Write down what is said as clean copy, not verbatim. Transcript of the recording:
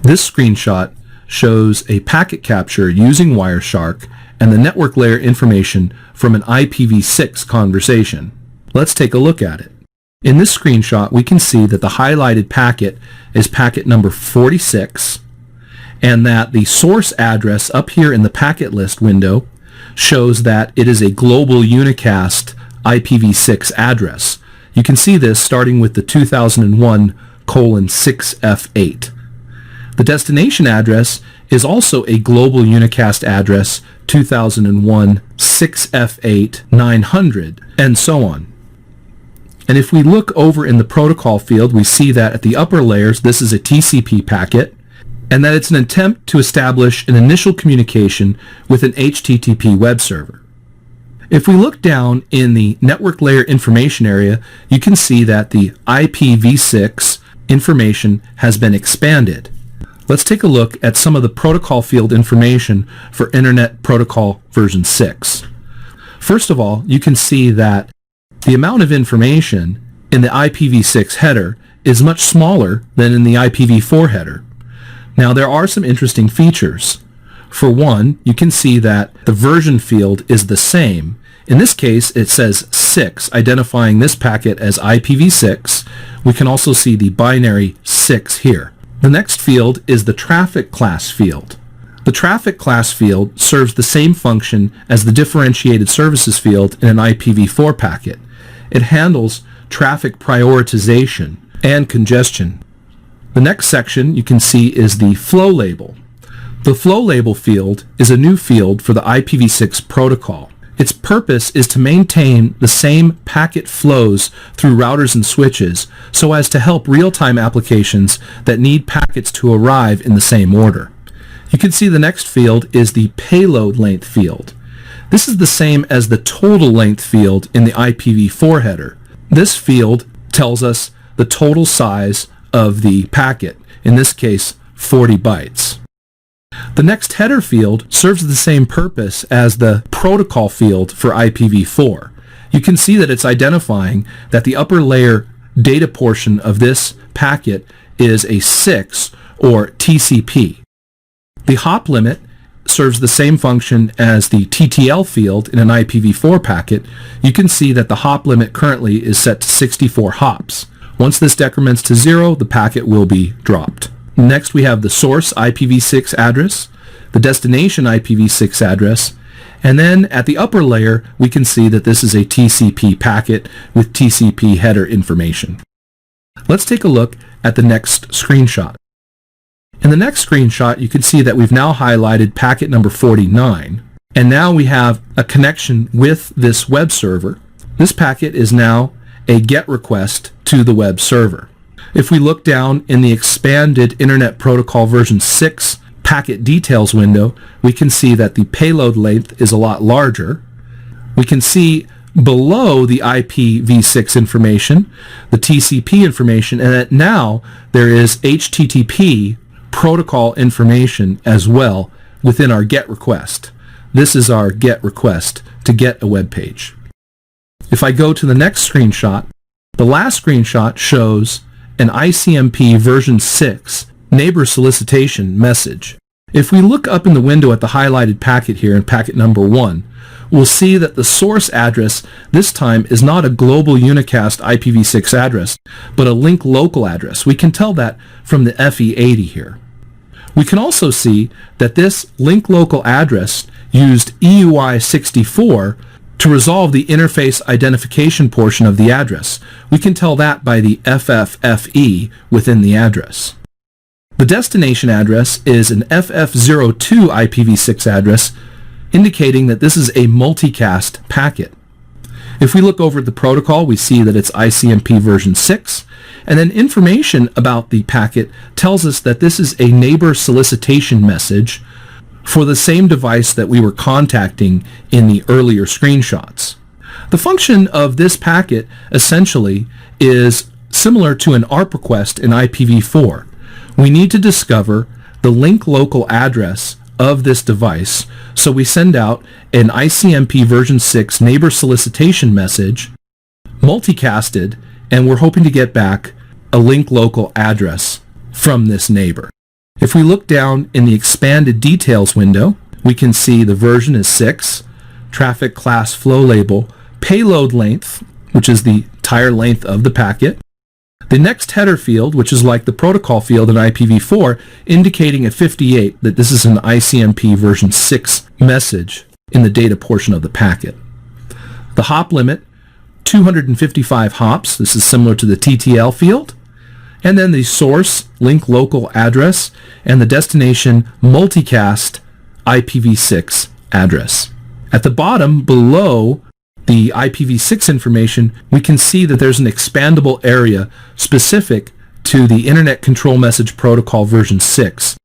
This screenshot shows a packet capture using Wireshark and the network layer information from an IPv6 conversation. Let's take a look at it. In this screenshot, we can see that the highlighted packet is packet number 46, and that the source address up here in the packet list window shows that it is a global unicast IPv6 address. You can see this starting with the 2001:6F8. The destination address is also a global unicast address, 2001:6F8 900, and so on. And if we look over in the protocol field, we see that at the upper layers, this is a TCP packet, and that it's an attempt to establish an initial communication with an HTTP web server. If we look down in the network layer information area, you can see that the IPv6 information has been expanded. Let's take a look at some of the protocol field information for Internet Protocol version 6. First of all, you can see that the amount of information in the IPv6 header is much smaller than in the IPv4 header. Now, there are some interesting features. For one, you can see that the version field is the same. In this case, it says 6, identifying this packet as IPv6. We can also see the binary 6 here. The next field is the traffic class field. The traffic class field serves the same function as the differentiated services field in an IPv4 packet. It handles traffic prioritization and congestion. The next section you can see is the flow label. The flow label field is a new field for the IPv6 protocol. Its purpose is to maintain the same packet flows through routers and switches so as to help real-time applications that need packets to arrive in the same order. You can see the next field is the payload length field. This is the same as the total length field in the IPv4 header. This field tells us the total size of the packet, in this case 40 bytes. The next header field serves the same purpose as the protocol field for IPv4. You can see that it's identifying that the upper layer data portion of this packet is a 6 or TCP. The hop limit serves the same function as the TTL field in an IPv4 packet. You can see that the hop limit currently is set to 64 hops. Once this decrements to 0, the packet will be dropped. Next, we have the source IPv6 address, the destination IPv6 address, and then at the upper layer, we can see that this is a TCP packet with TCP header information. Let's take a look at the next screenshot. In the next screenshot, you can see that we've now highlighted packet number 49, and now we have a connection with this web server. This packet is now a GET request to the web server. If we look down in the expanded Internet Protocol version 6 packet details window, we can see that the payload length is a lot larger. We can see below the IPv6 information, the TCP information, and that now there is HTTP protocol information as well within our GET request. This is our GET request to get a web page. If I go to the next screenshot, the last screenshot shows an ICMP version 6 neighbor solicitation message. If we look up in the window at the highlighted packet here in packet number 1, we'll see that the source address this time is not a global unicast IPv6 address, but a link local address. We can tell that from the FE80 here. We can also see that this link local address used EUI64 to resolve the interface identification portion of the address. We can tell that by the FFFE within the address. The destination address is an FF02 IPv6 address, indicating that this is a multicast packet. If we look over at the protocol, we see that it's ICMP version 6, and then information about the packet tells us that this is a neighbor solicitation message for the same device that we were contacting in the earlier screenshots. The function of this packet essentially is similar to an ARP request in IPv4. We need to discover the link local address of this device, so we send out an ICMP version 6 neighbor solicitation message, multicasted, and we're hoping to get back a link local address from this neighbor. If we look down in the expanded details window, we can see the version is 6, traffic class flow label, payload length, which is the entire length of the packet, the next header field, which is like the protocol field in IPv4, indicating at 58 that this is an ICMP version 6 message in the data portion of the packet. The hop limit, 255 hops. This is similar to the TTL field. And then the source, link local address, and the destination multicast IPv6 address. At the bottom, below the IPv6 information, we can see that there's an expandable area specific to the Internet Control Message Protocol version 6.